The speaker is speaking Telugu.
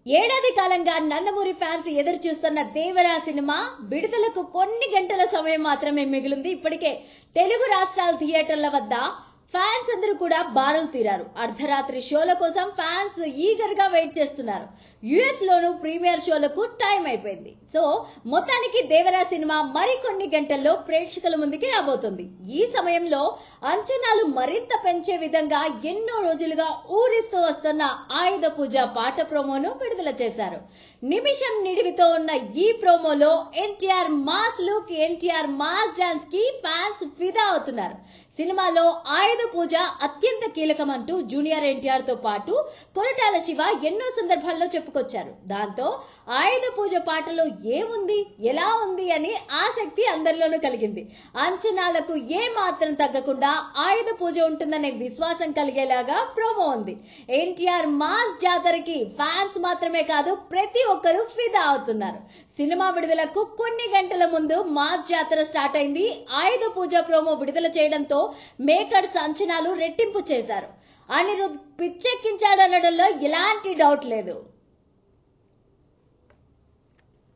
ఏడాది కాలంగా నందమూరి ఫ్యాన్స్ ఎదురు చూస్తున్న దేవరా సినిమా విడుదలకు కొన్ని గంటల సమయం మాత్రమే మిగిలింది. ఇప్పటికే తెలుగు రాష్ట్రాల థియేటర్ల వద్ద ఫ్యాన్స్ అందరూ కూడా బారులు తీరారు. అర్ధరాత్రి షోల కోసం ఫ్యాన్స్ ఈగర్ గా వెయిట్ చేస్తున్నారు. యుఎస్ లోను ప్రీమియర్ షోలకు టైం అయిపోయింది. సో మొత్తానికి దేవరా సినిమా మరికొన్ని గంటల్లో ప్రేక్షకుల ముందుకి రాబోతుంది. ఈ సమయంలో అంచనాలు మరింత పెంచే విధంగా ఎన్నో రోజులుగా ఊరిస్తూ వస్తున్న ఆయుధ పూజ పాట ప్రోమోను విడుదల చేశారు. నిమిషం నిడివితో ఉన్న ఈ ప్రోమోలో NTR mass look, NTR mass dance కి ఫ్యాన్స్ ఫిదా అవుతున్నారు. సినిమాలో ఆయుధ పూజ అత్యంత కీలకమంటూ జూనియర్ ఎన్టీఆర్ తో పాటు కొరటాల శివ ఎన్నో సందర్భాల్లో చెప్పుకొచ్చారు. దాంతో ఆయుధ పూజ పాటలో ఏముంది, ఎలా ఉంది అని ఆసక్తి అందరిలోనూ కలిగింది. అంచనాలకు ఏ మాత్రం తగ్గకుండా ఆయుధ పూజ ఉంటుందనే విశ్వాసం కలిగేలాగా ప్రోమో ఉంది. ఎన్టీఆర్ మాస్ జాతరకి ఫ్యాన్స్ మాత్రమే కాదు ప్రతి ఒక్కరూ ఫిదా అవుతున్నారు. సినిమా విడుదలకు కొన్ని గంటల ముందు మాస్ జాతర స్టార్ట్ అయింది. ఆయుధ పూజ ప్రోమో విడుదల చేయడంతో మేకర్స్ అంచనాలు రెట్టింపు చేశారు. అనిరుద్ పిచ్చెక్కించాడనడంలో ఎలాంటి డౌట్ లేదు.